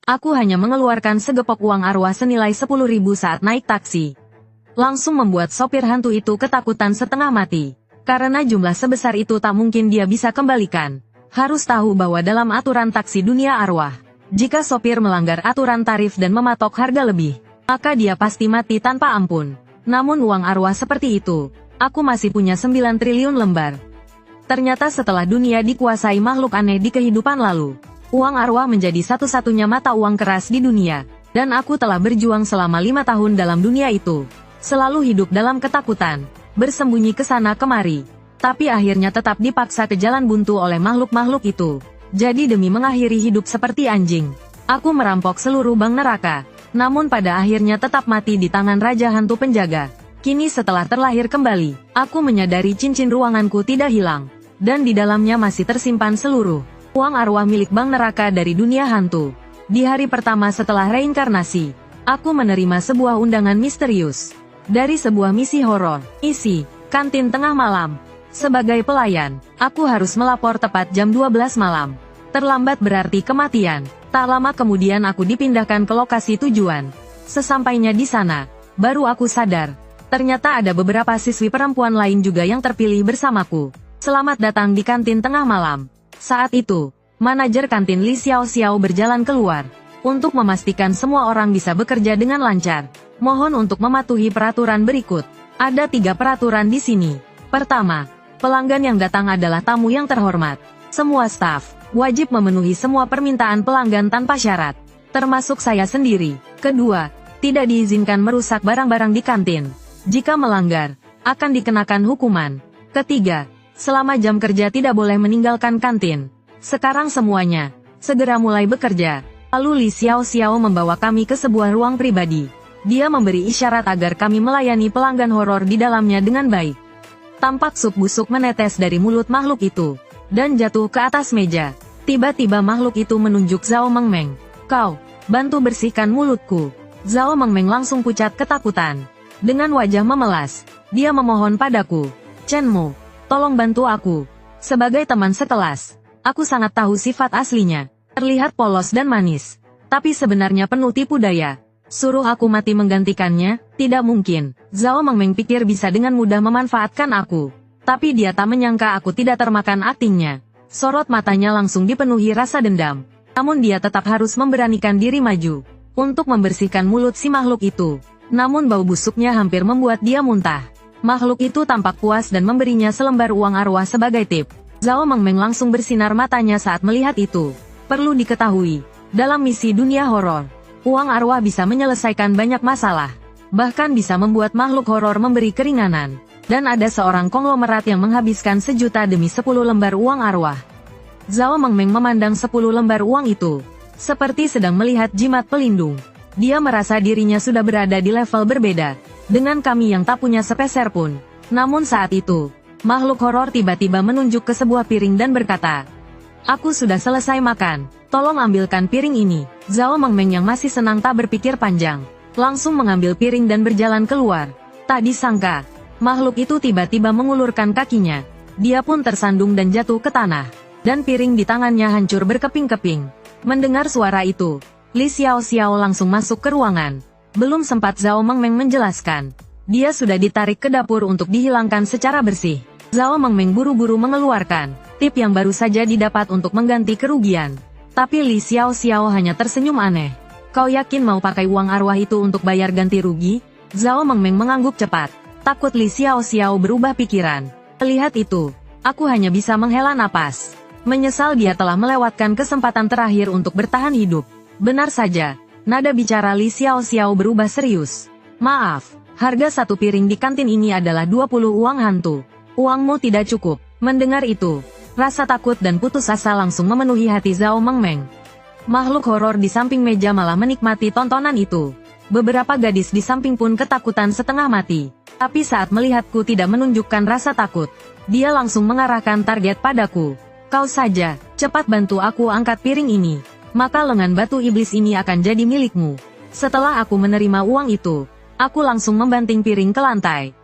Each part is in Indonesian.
Aku hanya mengeluarkan segepok uang arwah senilai 10.000 saat naik taksi. Langsung membuat sopir hantu itu ketakutan setengah mati. Karena jumlah sebesar itu tak mungkin dia bisa kembalikan. Harus tahu bahwa dalam aturan taksi dunia arwah, jika sopir melanggar aturan tarif dan mematok harga lebih, maka dia pasti mati tanpa ampun. Namun uang arwah seperti itu, aku masih punya 9 triliun lembar. Ternyata setelah dunia dikuasai makhluk aneh di kehidupan lalu, uang arwah menjadi satu-satunya mata uang keras di dunia, dan aku telah berjuang selama 5 tahun dalam dunia itu. Selalu hidup dalam ketakutan, bersembunyi ke sana kemari, tapi akhirnya tetap dipaksa ke jalan buntu oleh makhluk-makhluk itu. Jadi demi mengakhiri hidup seperti anjing, aku merampok seluruh bank neraka, namun pada akhirnya tetap mati di tangan Raja Hantu Penjaga. Kini setelah terlahir kembali, aku menyadari cincin ruanganku tidak hilang, dan di dalamnya masih tersimpan seluruh uang arwah milik bank neraka dari dunia hantu. Di hari pertama setelah reinkarnasi, aku menerima sebuah undangan misterius dari sebuah misi horor. Isi, kantin tengah malam. Sebagai pelayan, aku harus melapor tepat jam 12 malam. Terlambat berarti kematian. Tak lama kemudian aku dipindahkan ke lokasi tujuan. Sesampainya di sana, baru aku sadar, ternyata ada beberapa siswi perempuan lain juga yang terpilih bersamaku. Selamat datang di kantin tengah malam. Saat itu, manajer kantin Li Xiao berjalan keluar. Untuk memastikan semua orang bisa bekerja dengan lancar, mohon untuk mematuhi peraturan berikut. Ada 3 peraturan di sini. Pertama, pelanggan yang datang adalah tamu yang terhormat. Semua staf wajib memenuhi semua permintaan pelanggan tanpa syarat, termasuk saya sendiri. Kedua, tidak diizinkan merusak barang-barang di kantin. Jika melanggar, akan dikenakan hukuman. Ketiga, selama jam kerja tidak boleh meninggalkan kantin. Sekarang semuanya, segera mulai bekerja. Lalu Li Xiao membawa kami ke sebuah ruang pribadi. Dia memberi isyarat agar kami melayani pelanggan horor di dalamnya dengan baik. Tampak sup busuk menetes dari mulut makhluk itu, dan jatuh ke atas meja. Tiba-tiba makhluk itu menunjuk Zhao Mengmeng. Kau, bantu bersihkan mulutku. Zhao Mengmeng langsung pucat ketakutan. Dengan wajah memelas, dia memohon padaku. Chen Mo, tolong bantu aku. Sebagai teman sekelas, aku sangat tahu sifat aslinya. Terlihat polos dan manis, tapi sebenarnya penuh tipu daya. Suruh aku mati menggantikannya? Tidak mungkin. Zhao Mengmeng pikir bisa dengan mudah memanfaatkan aku. Tapi dia tak menyangka aku tidak termakan aktingnya. Sorot matanya langsung dipenuhi rasa dendam. Namun dia tetap harus memberanikan diri maju untuk membersihkan mulut si makhluk itu. Namun bau busuknya hampir membuat dia muntah. Makhluk itu tampak puas dan memberinya selembar uang arwah sebagai tip. Zhao Mengmeng langsung bersinar matanya saat melihat itu. Perlu diketahui, dalam misi dunia horor, uang arwah bisa menyelesaikan banyak masalah. Bahkan bisa membuat makhluk horor memberi keringanan. Dan ada seorang konglomerat yang menghabiskan 1 juta demi 10 lembar uang arwah. Zhao Mengmeng memandang 10 lembar uang itu, seperti sedang melihat jimat pelindung. Dia merasa dirinya sudah berada di level berbeda dengan kami yang tak punya sepeser pun. Namun saat itu, makhluk horor tiba-tiba menunjuk ke sebuah piring dan berkata, "Aku sudah selesai makan, tolong ambilkan piring ini." Zhao Mengmeng yang masih senang tak berpikir panjang, langsung mengambil piring dan berjalan keluar. Tak disangka, makhluk itu tiba-tiba mengulurkan kakinya. Dia pun tersandung dan jatuh ke tanah, dan piring di tangannya hancur berkeping-keping. Mendengar suara itu, Li Xiao langsung masuk ke ruangan. Belum sempat Zhao Mengmeng menjelaskan, dia sudah ditarik ke dapur untuk dihilangkan secara bersih. Zhao Mengmeng buru-buru mengeluarkan tip yang baru saja didapat untuk mengganti kerugian. Tapi Li Xiao hanya tersenyum aneh. Kau yakin mau pakai uang arwah itu untuk bayar ganti rugi? Zhao Mengmeng mengangguk cepat. Takut Li Xiao berubah pikiran. Melihat itu, aku hanya bisa menghela napas. Menyesal dia telah melewatkan kesempatan terakhir untuk bertahan hidup. Benar saja, nada bicara Li Xiao berubah serius. Maaf, harga 1 piring di kantin ini adalah 20 uang hantu. Uangmu tidak cukup. Mendengar itu, rasa takut dan putus asa langsung memenuhi hati Zhao Mengmeng. Makhluk horor di samping meja malah menikmati tontonan itu. Beberapa gadis di samping pun ketakutan setengah mati. Tapi saat melihatku tidak menunjukkan rasa takut, dia langsung mengarahkan target padaku. Kau saja, cepat bantu aku angkat piring ini. Maka lengan batu iblis ini akan jadi milikmu. Setelah aku menerima uang itu, aku langsung membanting piring ke lantai.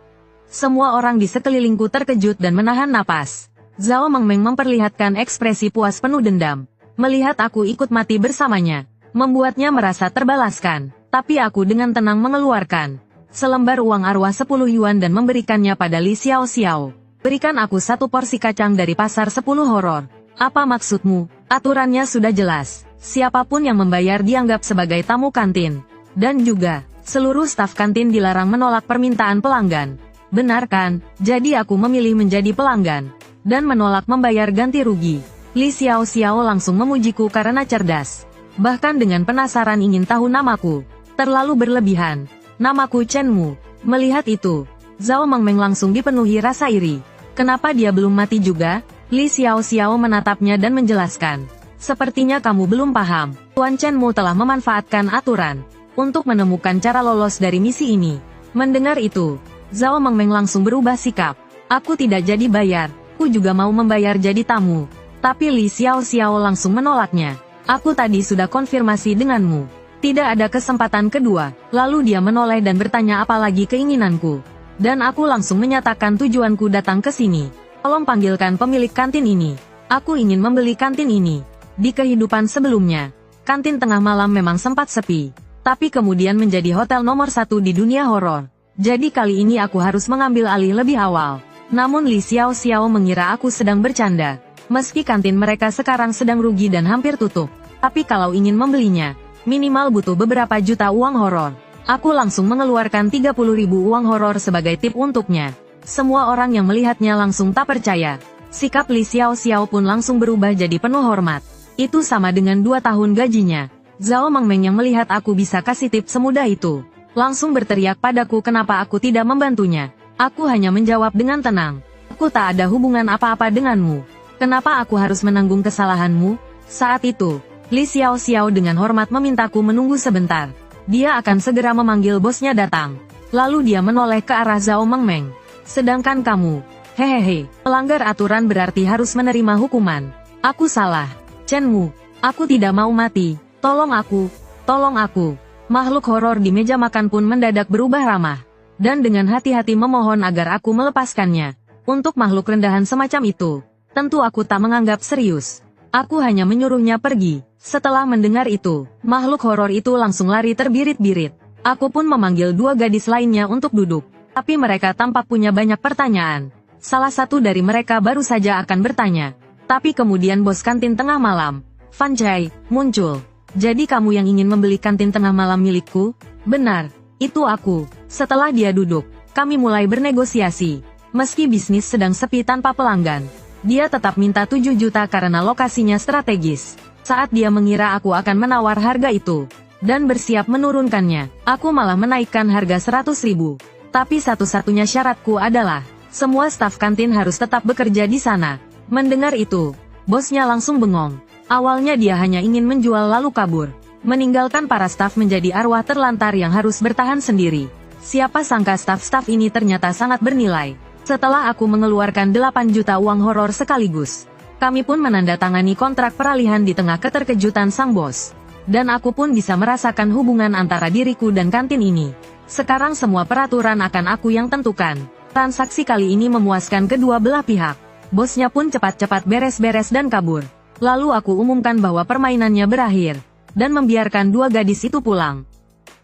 Semua orang di sekelilingku terkejut dan menahan napas. Zhao Mengmeng memperlihatkan ekspresi puas penuh dendam. Melihat aku ikut mati bersamanya, membuatnya merasa terbalaskan. Tapi aku dengan tenang mengeluarkan selembar uang arwah 10 yuan dan memberikannya pada Li Xiao Xiao. Berikan aku 1 porsi kacang dari pasar 10 horor. Apa maksudmu? Aturannya sudah jelas. Siapapun yang membayar dianggap sebagai tamu kantin. Dan juga, seluruh staf kantin dilarang menolak permintaan pelanggan. Benar kan? Jadi aku memilih menjadi pelanggan. Dan menolak membayar ganti rugi. Li Xiao Xiao langsung memujiku karena cerdas. Bahkan dengan penasaran ingin tahu namaku. Terlalu berlebihan. Namaku Chen Mu. Melihat itu, Zhao Mengmeng langsung dipenuhi rasa iri. Kenapa dia belum mati juga? Li Xiao Xiao menatapnya dan menjelaskan. Sepertinya kamu belum paham. Tuan Chen Mu telah memanfaatkan aturan untuk menemukan cara lolos dari misi ini. Mendengar itu, Zhao Mengmeng langsung berubah sikap. Aku tidak jadi bayar. Aku juga mau membayar jadi tamu. Tapi Li Xiao Xiao langsung menolaknya. Aku tadi sudah konfirmasi denganmu. Tidak ada kesempatan kedua. Lalu dia menoleh dan bertanya apa lagi keinginanku. Dan aku langsung menyatakan tujuanku datang ke sini. Tolong panggilkan pemilik kantin ini. Aku ingin membeli kantin ini. Di kehidupan sebelumnya, kantin tengah malam memang sempat sepi. Tapi kemudian menjadi hotel nomor 1 di dunia horor. Jadi kali ini aku harus mengambil alih lebih awal. Namun Li Xiao Xiao mengira aku sedang bercanda. Meski kantin mereka sekarang sedang rugi dan hampir tutup. Tapi kalau ingin membelinya, minimal butuh beberapa juta uang horor. Aku langsung mengeluarkan 30.000 uang horor sebagai tip untuknya. Semua orang yang melihatnya langsung tak percaya. Sikap Li Xiao Xiao pun langsung berubah jadi penuh hormat. Itu sama dengan 2 tahun gajinya. Zhao Mengmeng yang melihat aku bisa kasih tip semudah itu, langsung berteriak padaku kenapa aku tidak membantunya. Aku hanya menjawab dengan tenang. Aku tak ada hubungan apa-apa denganmu. Kenapa aku harus menanggung kesalahanmu? Saat itu, Li Xiao Xiao dengan hormat memintaku menunggu sebentar. Dia akan segera memanggil bosnya datang. Lalu dia menoleh ke arah Zhao Mengmeng. Sedangkan kamu, hehehe, melanggar aturan berarti harus menerima hukuman. Aku salah. Chen Mu, aku tidak mau mati. Tolong aku, tolong aku. Makhluk horor di meja makan pun mendadak berubah ramah. Dan dengan hati-hati memohon agar aku melepaskannya. Untuk makhluk rendahan semacam itu, tentu aku tak menganggap serius. Aku hanya menyuruhnya pergi. Setelah mendengar itu, makhluk horor itu langsung lari terbirit-birit. Aku pun memanggil 2 gadis lainnya untuk duduk. Tapi mereka tampak punya banyak pertanyaan. Salah satu dari mereka baru saja akan bertanya. Tapi kemudian bos kantin tengah malam, Fan Chai, muncul. Jadi kamu yang ingin membeli kantin tengah malam milikku? Benar, itu aku. Setelah dia duduk, kami mulai bernegosiasi. Meski bisnis sedang sepi tanpa pelanggan, dia tetap minta 7 juta karena lokasinya strategis. Saat dia mengira aku akan menawar harga itu, dan bersiap menurunkannya, aku malah menaikkan harga 100.000. Tapi satu-satunya syaratku adalah, semua staf kantin harus tetap bekerja di sana. Mendengar itu, bosnya langsung bengong. Awalnya dia hanya ingin menjual lalu kabur, meninggalkan para staf menjadi arwah terlantar yang harus bertahan sendiri. Siapa sangka staf-staf ini ternyata sangat bernilai. Setelah aku mengeluarkan 8 juta uang horor sekaligus, kami pun menandatangani kontrak peralihan di tengah keterkejutan sang bos. Dan aku pun bisa merasakan hubungan antara diriku dan kantin ini. Sekarang semua peraturan akan aku yang tentukan. Transaksi kali ini memuaskan kedua belah pihak. Bosnya pun cepat-cepat beres-beres dan kabur. Lalu aku umumkan bahwa permainannya berakhir, dan membiarkan 2 gadis itu pulang.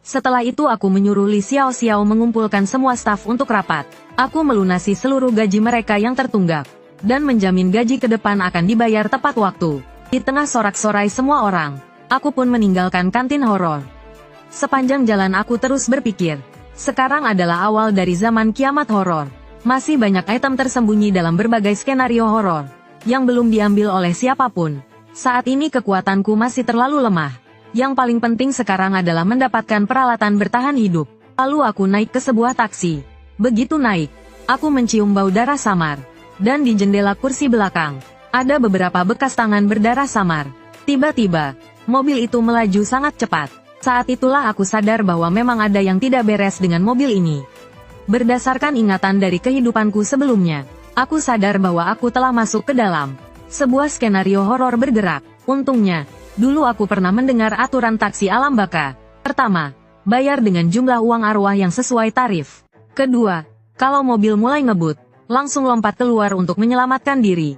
Setelah itu aku menyuruh Li Xiao Xiao mengumpulkan semua staf untuk rapat. Aku melunasi seluruh gaji mereka yang tertunggak, dan menjamin gaji ke depan akan dibayar tepat waktu. Di tengah sorak-sorai semua orang, aku pun meninggalkan kantin horor. Sepanjang jalan aku terus berpikir, sekarang adalah awal dari zaman kiamat horor. Masih banyak item tersembunyi dalam berbagai skenario horor, yang belum diambil oleh siapapun. Saat ini kekuatanku masih terlalu lemah. Yang paling penting sekarang adalah mendapatkan peralatan bertahan hidup. Lalu aku naik ke sebuah taksi. Begitu naik, aku mencium bau darah samar. Dan di jendela kursi belakang, ada beberapa bekas tangan berdarah samar. Tiba-tiba, mobil itu melaju sangat cepat. Saat itulah aku sadar bahwa memang ada yang tidak beres dengan mobil ini. Berdasarkan ingatan dari kehidupanku sebelumnya, aku sadar bahwa aku telah masuk ke dalam sebuah skenario horor bergerak. Untungnya, dulu aku pernah mendengar aturan taksi alam baka. Pertama, bayar dengan jumlah uang arwah yang sesuai tarif. Kedua, kalau mobil mulai ngebut, langsung lompat keluar untuk menyelamatkan diri.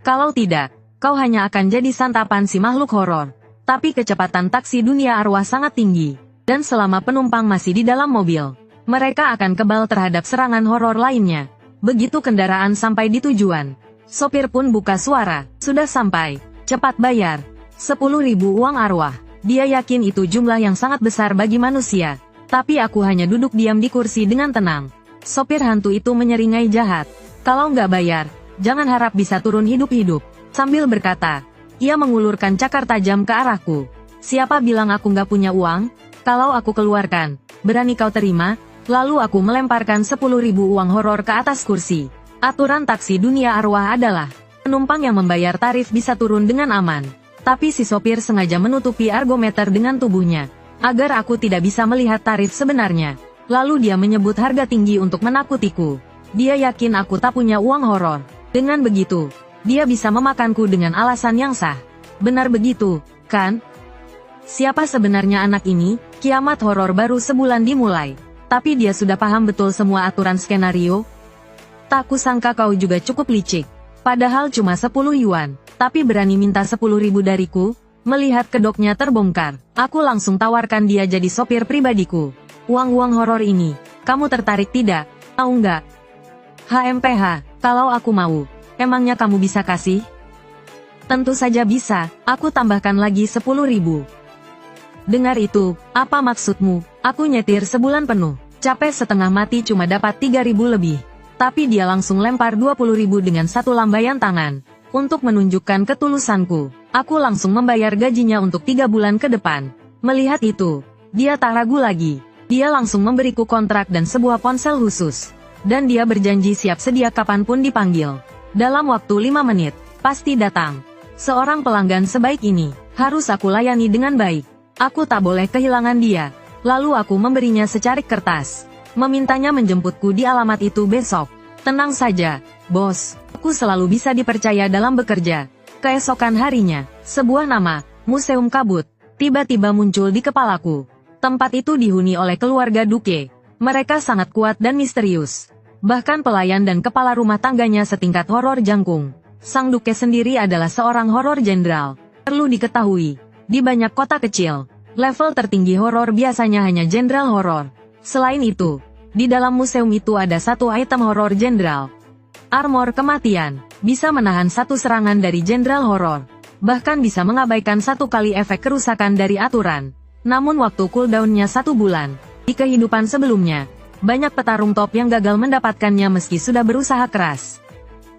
Kalau tidak, kau hanya akan jadi santapan si makhluk horor. Tapi kecepatan taksi dunia arwah sangat tinggi. Dan selama penumpang masih di dalam mobil, mereka akan kebal terhadap serangan horor lainnya. Begitu kendaraan sampai di tujuan, sopir pun buka suara. Sudah sampai, cepat bayar. 10.000 uang arwah. Dia yakin itu jumlah yang sangat besar bagi manusia. Tapi aku hanya duduk diam di kursi dengan tenang. Sopir hantu itu menyeringai jahat. Kalau nggak bayar, jangan harap bisa turun hidup-hidup. Sambil berkata, ia mengulurkan cakar tajam ke arahku. Siapa bilang aku nggak punya uang? Kalau aku keluarkan, berani kau terima? Lalu aku melemparkan 10.000 uang horor ke atas kursi. Aturan taksi dunia arwah adalah, penumpang yang membayar tarif bisa turun dengan aman. Tapi si sopir sengaja menutupi argometer dengan tubuhnya, agar aku tidak bisa melihat tarif sebenarnya. Lalu dia menyebut harga tinggi untuk menakutiku. Dia yakin aku tak punya uang horor. Dengan begitu, dia bisa memakanku dengan alasan yang sah. Benar begitu, kan? Siapa sebenarnya anak ini? Kiamat horor baru sebulan dimulai. Tapi dia sudah paham betul semua aturan skenario. Tak kusangka kau juga cukup licik. Padahal cuma 10 yuan, tapi berani minta 10.000 dariku. Melihat kedoknya terbongkar, aku langsung tawarkan dia jadi sopir pribadiku. Uang-uang horor ini, kamu tertarik tidak? Tahu nggak? HMPH, kalau aku mau, emangnya kamu bisa kasih? Tentu saja bisa, aku tambahkan lagi 10.000. Dengar itu, apa maksudmu? Aku nyetir sebulan penuh, capek setengah mati cuma dapat 3.000 lebih. Tapi dia langsung lempar 20.000 dengan satu lambaian tangan. Untuk menunjukkan ketulusanku, aku langsung membayar gajinya untuk 3 bulan ke depan. Melihat itu, dia tak ragu lagi. Dia langsung memberiku kontrak dan sebuah ponsel khusus. Dan dia berjanji siap sedia kapanpun dipanggil. Dalam waktu 5 menit, pasti datang. Seorang pelanggan sebaik ini, harus aku layani dengan baik. Aku tak boleh kehilangan dia. Lalu aku memberinya secarik kertas, memintanya menjemputku di alamat itu besok. Tenang saja, bos. Aku selalu bisa dipercaya dalam bekerja. Keesokan harinya, sebuah nama, Museum Kabut, tiba-tiba muncul di kepalaku. Tempat itu dihuni oleh keluarga Duke. Mereka sangat kuat dan misterius. Bahkan pelayan dan kepala rumah tangganya setingkat horor jangkung. Sang Duke sendiri adalah seorang horor jenderal. Perlu diketahui, di banyak kota kecil, level tertinggi horor biasanya hanya jenderal horor. Selain itu, di dalam museum itu ada satu item horor jenderal. Armor kematian, bisa menahan satu serangan dari jenderal horor. Bahkan bisa mengabaikan satu kali efek kerusakan dari aturan. Namun waktu cooldownnya 1 bulan. Di kehidupan sebelumnya, banyak petarung top yang gagal mendapatkannya meski sudah berusaha keras.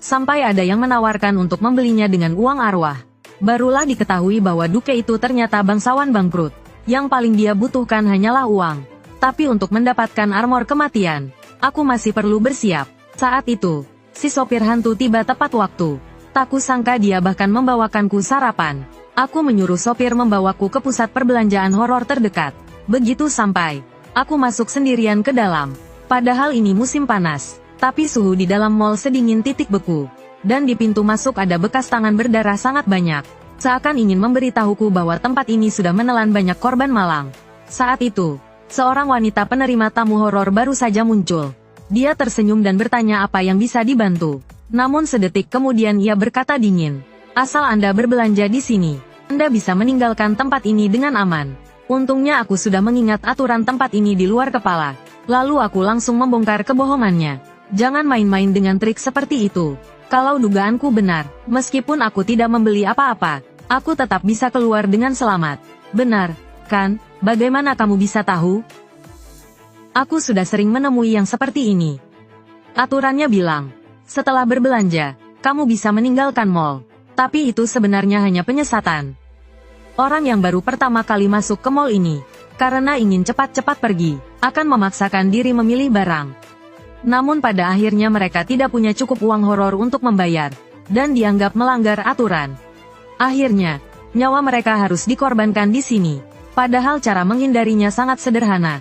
Sampai ada yang menawarkan untuk membelinya dengan uang arwah. Barulah diketahui bahwa Duke itu ternyata bangsawan bangkrut. Yang paling dia butuhkan hanyalah uang. Tapi untuk mendapatkan armor kematian, aku masih perlu bersiap. Saat itu, si sopir hantu tiba tepat waktu. Tak kusangka dia bahkan membawakanku sarapan. Aku menyuruh sopir membawaku ke pusat perbelanjaan horor terdekat. Begitu sampai, aku masuk sendirian ke dalam. Padahal ini musim panas, tapi suhu di dalam mall sedingin titik beku. Dan di pintu masuk ada bekas tangan berdarah sangat banyak. Seakan ingin memberitahuku bahwa tempat ini sudah menelan banyak korban malang. Saat itu, seorang wanita penerima tamu horor baru saja muncul. Dia tersenyum dan bertanya apa yang bisa dibantu. Namun sedetik kemudian ia berkata dingin, "Asal Anda berbelanja di sini, Anda bisa meninggalkan tempat ini dengan aman." Untungnya aku sudah mengingat aturan tempat ini di luar kepala. Lalu aku langsung membongkar kebohongannya. Jangan main-main dengan trik seperti itu. Kalau dugaanku benar, meskipun aku tidak membeli apa-apa, aku tetap bisa keluar dengan selamat. Benar, kan? Bagaimana kamu bisa tahu? Aku sudah sering menemui yang seperti ini. Aturannya bilang, setelah berbelanja, kamu bisa meninggalkan mall. Tapi itu sebenarnya hanya penyesatan. Orang yang baru pertama kali masuk ke mall ini, karena ingin cepat-cepat pergi, akan memaksakan diri memilih barang. Namun pada akhirnya mereka tidak punya cukup uang horor untuk membayar, dan dianggap melanggar aturan. Akhirnya, nyawa mereka harus dikorbankan di sini. Padahal cara menghindarinya sangat sederhana.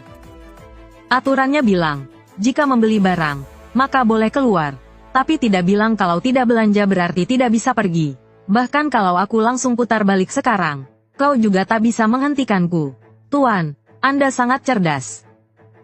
Aturannya bilang, jika membeli barang, maka boleh keluar. Tapi tidak bilang kalau tidak belanja berarti tidak bisa pergi. Bahkan kalau aku langsung putar balik sekarang, kau juga tak bisa menghentikanku. Tuan, Anda sangat cerdas.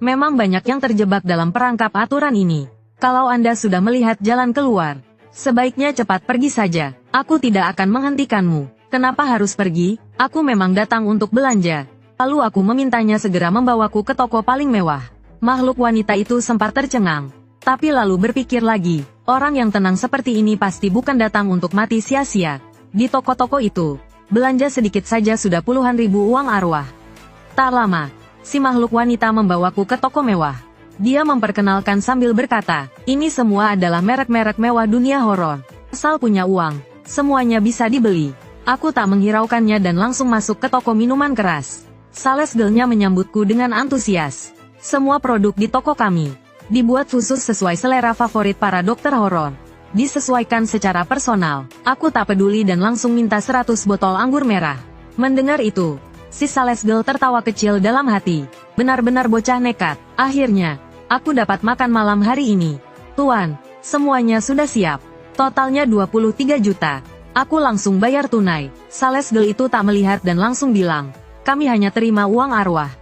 Memang banyak yang terjebak dalam perangkap aturan ini. Kalau Anda sudah melihat jalan keluar, sebaiknya cepat pergi saja. Aku tidak akan menghentikanmu. Kenapa harus pergi? Aku memang datang untuk belanja. Lalu aku memintanya segera membawaku ke toko paling mewah. Makhluk wanita itu sempat tercengang. Tapi lalu berpikir lagi, orang yang tenang seperti ini pasti bukan datang untuk mati sia-sia. Di toko-toko itu, belanja sedikit saja sudah puluhan ribu uang arwah. Tak lama, si makhluk wanita membawaku ke toko mewah. Dia memperkenalkan sambil berkata, ini semua adalah merek-merek mewah dunia horor. Asal punya uang, semuanya bisa dibeli. Aku tak menghiraukannya dan langsung masuk ke toko minuman keras. Sales girl-nya menyambutku dengan antusias. Semua produk di toko kami dibuat khusus sesuai selera favorit para dokter horor. Disesuaikan secara personal. Aku tak peduli dan langsung minta 100 botol anggur merah. Mendengar itu, si sales girl tertawa kecil dalam hati. Benar-benar bocah nekat. Akhirnya, aku dapat makan malam hari ini. Tuan, semuanya sudah siap. Totalnya 23 juta. Aku langsung bayar tunai. Sales girl itu tak melihat dan langsung bilang, kami hanya terima uang arwah.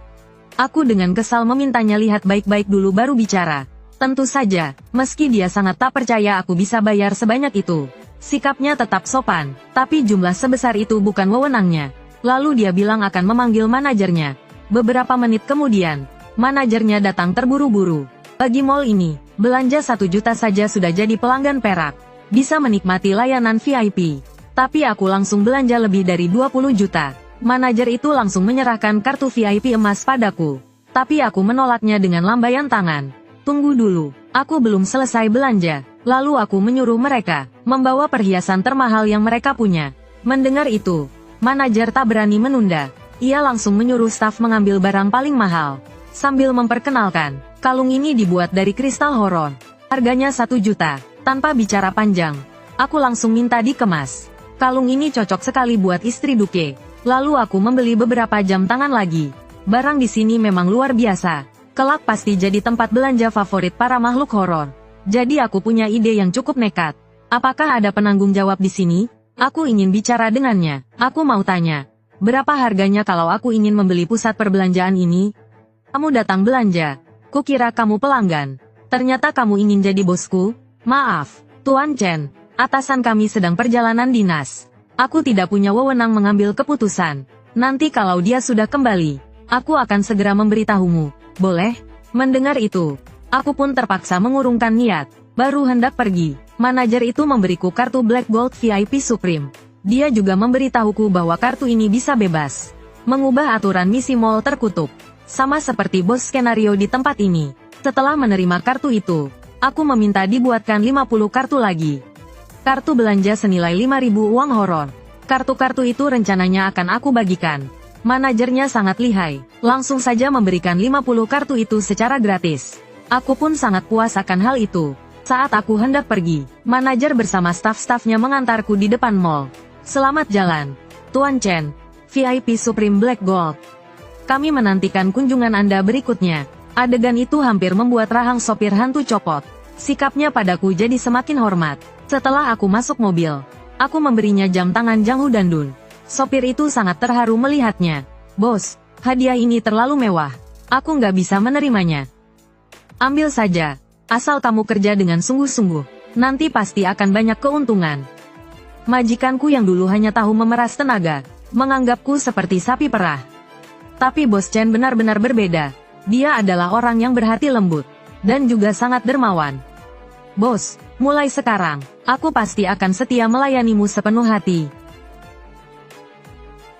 Aku dengan kesal memintanya lihat baik-baik dulu baru bicara. Tentu saja, meski dia sangat tak percaya aku bisa bayar sebanyak itu. Sikapnya tetap sopan, tapi jumlah sebesar itu bukan wewenangnya. Lalu dia bilang akan memanggil manajernya. Beberapa menit kemudian, manajernya datang terburu-buru. Bagi mall ini, belanja 1 juta saja sudah jadi pelanggan perak. Bisa menikmati layanan VIP. Tapi aku langsung belanja lebih dari 20 juta. Manajer itu langsung menyerahkan kartu VIP emas padaku. Tapi aku menolaknya dengan lambaian tangan. Tunggu dulu, aku belum selesai belanja. Lalu aku menyuruh mereka membawa perhiasan termahal yang mereka punya. Mendengar itu, manajer tak berani menunda. Ia langsung menyuruh staf mengambil barang paling mahal. Sambil memperkenalkan, kalung ini dibuat dari kristal horor. Harganya 1 juta. Tanpa bicara panjang, aku langsung minta dikemas. Kalung ini cocok sekali buat istri Duke. Lalu aku membeli beberapa jam tangan lagi. Barang di sini memang luar biasa. Kelak pasti jadi tempat belanja favorit para makhluk horor. Jadi aku punya ide yang cukup nekat. Apakah ada penanggung jawab di sini? Aku ingin bicara dengannya. Aku mau tanya, berapa harganya kalau aku ingin membeli pusat perbelanjaan ini? Kamu datang belanja. Kukira kamu pelanggan. Ternyata kamu ingin jadi bosku? Maaf, Tuan Chen. Atasan kami sedang perjalanan dinas. Aku tidak punya wewenang mengambil keputusan. Nanti kalau dia sudah kembali, aku akan segera memberitahumu. Boleh? Mendengar itu, aku pun terpaksa mengurungkan niat. Baru hendak pergi, manajer itu memberiku kartu Black Gold VIP Supreme. Dia juga memberitahuku bahwa kartu ini bisa bebas mengubah aturan misi mall terkutuk. Sama seperti bos skenario di tempat ini. Setelah menerima kartu itu, aku meminta dibuatkan 50 kartu lagi. Kartu belanja senilai 5.000 uang horor. Kartu-kartu itu rencananya akan aku bagikan. Manajernya sangat lihai, langsung saja memberikan 50 kartu itu secara gratis. Aku pun sangat puas akan hal itu. Saat aku hendak pergi, manajer bersama staf-stafnya mengantarku di depan mall. Selamat jalan, Tuan Chen, VIP Supreme Black Gold. Kami menantikan kunjungan Anda berikutnya. Adegan itu hampir membuat rahang sopir hantu copot. Sikapnya padaku jadi semakin hormat. Setelah aku masuk mobil, aku memberinya jam tangan Jang Hu Dandun. Sopir itu sangat terharu melihatnya. Bos, hadiah ini terlalu mewah. Aku nggak bisa menerimanya. Ambil saja. Asal kamu kerja dengan sungguh-sungguh. Nanti pasti akan banyak keuntungan. Majikanku yang dulu hanya tahu memeras tenaga, menganggapku seperti sapi perah. Tapi Bos Chen benar-benar berbeda. Dia adalah orang yang berhati lembut, dan juga sangat dermawan. Bos, mulai sekarang, aku pasti akan setia melayanimu sepenuh hati.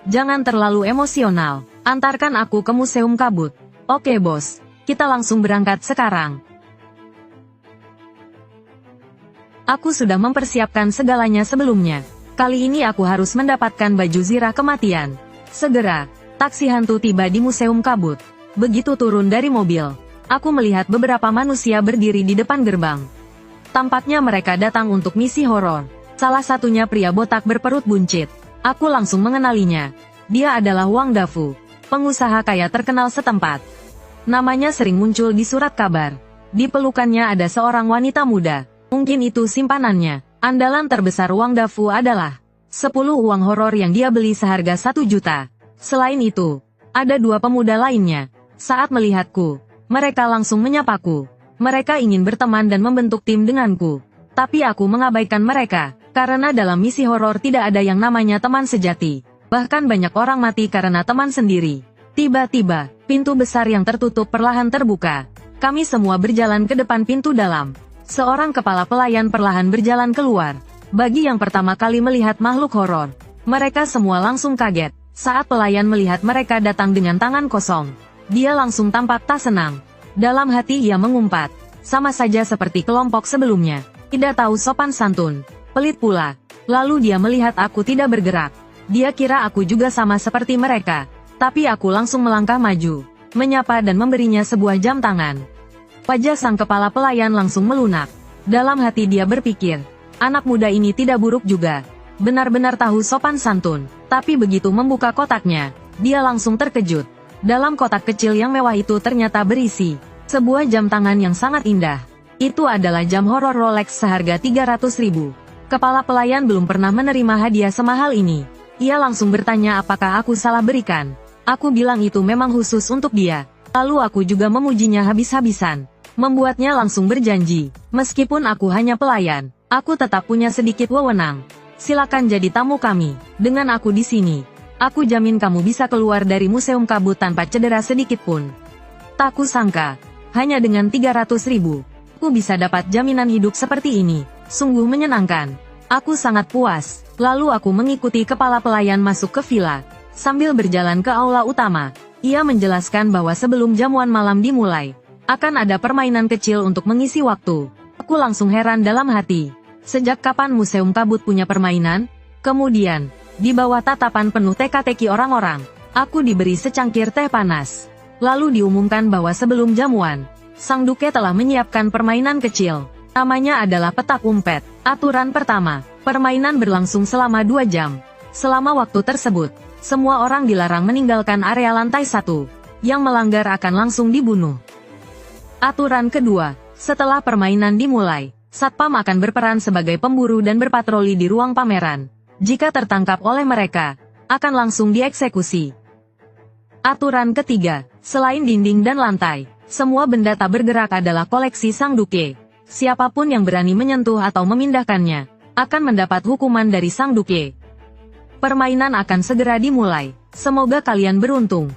Jangan terlalu emosional, antarkan aku ke Museum Kabut. Oke bos, kita langsung berangkat sekarang. Aku sudah mempersiapkan segalanya sebelumnya. Kali ini aku harus mendapatkan baju zirah kematian. Segera, taksi hantu tiba di Museum Kabut. Begitu turun dari mobil, aku melihat beberapa manusia berdiri di depan gerbang. Tampaknya mereka datang untuk misi horor. Salah satunya pria botak berperut buncit. Aku langsung mengenalinya. Dia adalah Wang Dafu, pengusaha kaya terkenal setempat. Namanya sering muncul di surat kabar. Di pelukannya ada seorang wanita muda. Mungkin itu simpanannya. Andalan terbesar Wang Dafu adalah 10 uang horor yang dia beli seharga 1 juta. Selain itu, ada 2 pemuda lainnya. Saat melihatku, mereka langsung menyapaku. Mereka ingin berteman dan membentuk tim denganku. Tapi aku mengabaikan mereka, Karena dalam misi horor tidak ada yang namanya teman sejati. Bahkan banyak orang mati karena teman sendiri. Tiba-tiba, pintu besar yang tertutup perlahan terbuka. Kami semua berjalan ke depan pintu dalam. Seorang kepala pelayan perlahan berjalan keluar. Bagi yang pertama kali melihat makhluk horor, mereka semua langsung kaget. Saat pelayan melihat mereka datang dengan tangan kosong, dia langsung tampak tak senang. Dalam hati ia mengumpat, sama saja seperti kelompok sebelumnya. Tidak tahu sopan santun. Pelit pula. Lalu dia melihat aku tidak bergerak. Dia kira aku juga sama seperti mereka. Tapi aku langsung melangkah maju, menyapa dan memberinya sebuah jam tangan. Wajah sang kepala pelayan langsung melunak. Dalam hati dia berpikir, anak muda ini tidak buruk juga. Benar-benar tahu sopan santun. Tapi begitu membuka kotaknya, dia langsung terkejut. Dalam kotak kecil yang mewah itu ternyata berisi sebuah jam tangan yang sangat indah. Itu adalah jam horor Rolex seharga 300.000. Kepala pelayan belum pernah menerima hadiah semahal ini. Ia langsung bertanya apakah aku salah berikan. Aku bilang itu memang khusus untuk dia. Lalu aku juga memujinya habis-habisan. Membuatnya langsung berjanji, meskipun aku hanya pelayan, aku tetap punya sedikit wewenang. Silakan jadi tamu kami. Dengan aku di sini, aku jamin kamu bisa keluar dari Museum Kabut tanpa cedera sedikit pun. Tak kusangka, hanya dengan 300.000, aku bisa dapat jaminan hidup seperti ini. Sungguh menyenangkan. Aku sangat puas. Lalu aku mengikuti kepala pelayan masuk ke villa. Sambil berjalan ke aula utama, ia menjelaskan bahwa sebelum jamuan malam dimulai, akan ada permainan kecil untuk mengisi waktu. Aku langsung heran dalam hati. Sejak kapan Museum Kabut punya permainan? Kemudian, di bawah tatapan penuh teka-teki orang-orang, aku diberi secangkir teh panas. Lalu diumumkan bahwa sebelum jamuan, sang duke telah menyiapkan permainan kecil. Namanya adalah petak umpet. Aturan pertama, permainan berlangsung selama 2 jam. Selama waktu tersebut, semua orang dilarang meninggalkan area lantai 1. Yang melanggar akan langsung dibunuh. Aturan kedua, setelah permainan dimulai, Satpam akan berperan sebagai pemburu dan berpatroli di ruang pameran. Jika tertangkap oleh mereka, akan langsung dieksekusi. Aturan ketiga, selain dinding dan lantai, semua benda tak bergerak adalah koleksi sang duke. Siapapun yang berani menyentuh atau memindahkannya, akan mendapat hukuman dari sang duke. Permainan akan segera dimulai. Semoga kalian beruntung.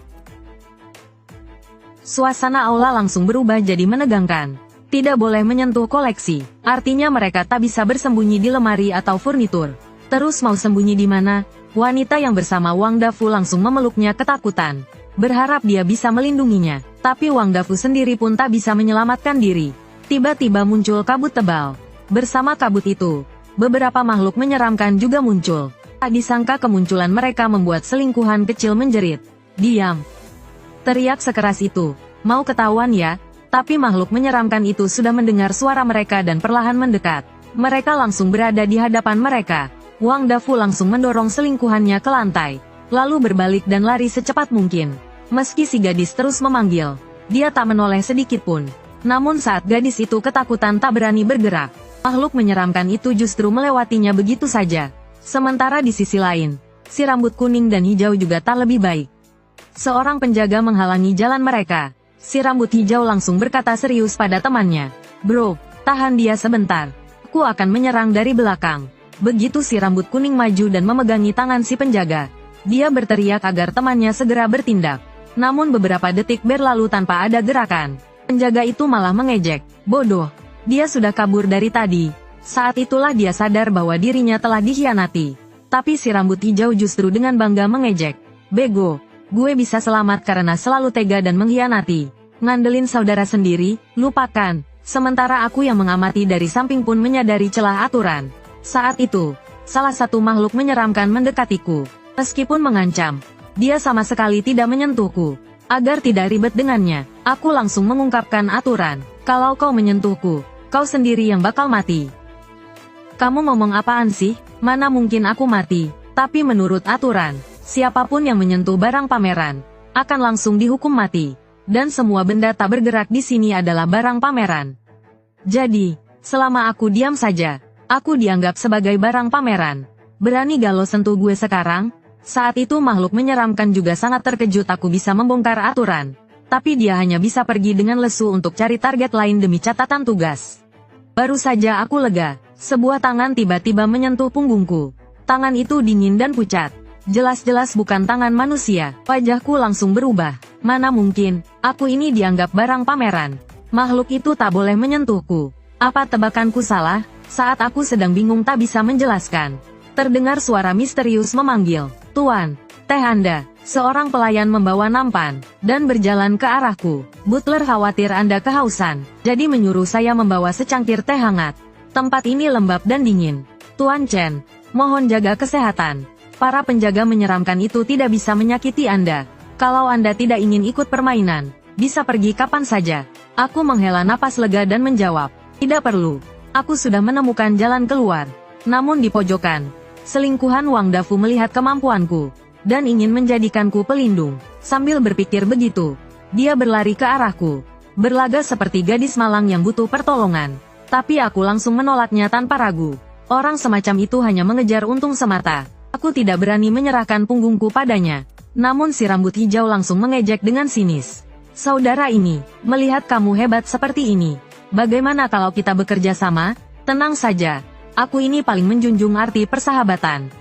Suasana aula langsung berubah jadi menegangkan. Tidak boleh menyentuh koleksi, artinya mereka tak bisa bersembunyi di lemari atau furnitur. Terus mau sembunyi di mana? Wanita yang bersama Wang Dafu langsung memeluknya ketakutan. Berharap dia bisa melindunginya, tapi Wang Dafu sendiri pun tak bisa menyelamatkan diri. Tiba-tiba muncul kabut tebal. Bersama kabut itu, beberapa makhluk menyeramkan juga muncul. Tak disangka kemunculan mereka membuat selingkuhan kecil menjerit. Diam! Teriak sekeras itu. Mau ketahuan ya? Tapi makhluk menyeramkan itu sudah mendengar suara mereka dan perlahan mendekat. Mereka langsung berada di hadapan mereka. Wang Dafu langsung mendorong selingkuhannya ke lantai. Lalu berbalik dan lari secepat mungkin. Meski si gadis terus memanggil, dia tak menoleh sedikit pun. Namun saat gadis itu ketakutan tak berani bergerak, makhluk menyeramkan itu justru melewatinya begitu saja. Sementara di sisi lain, si rambut kuning dan hijau juga tak lebih baik. Seorang penjaga menghalangi jalan mereka. Si rambut hijau langsung berkata serius pada temannya, "Bro, tahan dia sebentar. Aku akan menyerang dari belakang." Begitu si rambut kuning maju dan memegangi tangan si penjaga, dia berteriak agar temannya segera bertindak. Namun beberapa detik berlalu tanpa ada gerakan. Penjaga itu malah mengejek, "Bodoh, dia sudah kabur dari tadi." Saat itulah dia sadar bahwa dirinya telah dikhianati. Tapi si rambut hijau justru dengan bangga mengejek, "Bego, gue bisa selamat karena selalu tega dan mengkhianati. Ngandelin saudara sendiri, lupakan." Sementara aku yang mengamati dari samping pun menyadari celah aturan. Saat itu, salah satu makhluk menyeramkan mendekatiku. Meskipun mengancam, dia sama sekali tidak menyentuhku. Agar tidak ribet dengannya, aku langsung mengungkapkan aturan. Kalau kau menyentuhku, kau sendiri yang bakal mati. Kamu ngomong apaan sih? Mana mungkin aku mati? Tapi menurut aturan, siapapun yang menyentuh barang pameran, akan langsung dihukum mati. Dan semua benda tak bergerak di sini adalah barang pameran. Jadi, selama aku diam saja, aku dianggap sebagai barang pameran. Berani galau sentuh gue sekarang? Saat itu makhluk menyeramkan juga sangat terkejut aku bisa membongkar aturan. Tapi dia hanya bisa pergi dengan lesu untuk cari target lain demi catatan tugas. Baru saja aku lega, Sebuah tangan tiba-tiba menyentuh punggungku. Tangan itu dingin dan pucat. Jelas-jelas bukan tangan manusia. Wajahku langsung berubah. Mana mungkin, aku ini dianggap barang pameran. Makhluk itu tak boleh menyentuhku. Apa tebakanku salah? Saat aku sedang bingung tak bisa menjelaskan, terdengar suara misterius memanggil, "Tuan, teh Anda." Seorang pelayan membawa nampan, dan berjalan ke arahku. Butler khawatir Anda kehausan, jadi menyuruh saya membawa secangkir teh hangat. Tempat ini lembab dan dingin. Tuan Chen, mohon jaga kesehatan. Para penjaga menyeramkan itu tidak bisa menyakiti Anda. Kalau Anda tidak ingin ikut permainan, bisa pergi kapan saja. Aku menghela napas lega dan menjawab, "Tidak perlu. Aku sudah menemukan jalan keluar." Namun di pojokan, selingkuhan Wang Dafu melihat kemampuanku, dan ingin menjadikanku pelindung. Sambil berpikir begitu, dia berlari ke arahku, berlaga seperti gadis malang yang butuh pertolongan. Tapi aku langsung menolaknya tanpa ragu. Orang semacam itu hanya mengejar untung semata. Aku tidak berani menyerahkan punggungku padanya. Namun si rambut hijau langsung mengejek dengan sinis. "Saudara ini, melihat kamu hebat seperti ini, bagaimana kalau kita bekerja sama?" "Tenang saja, aku ini paling menjunjung arti persahabatan.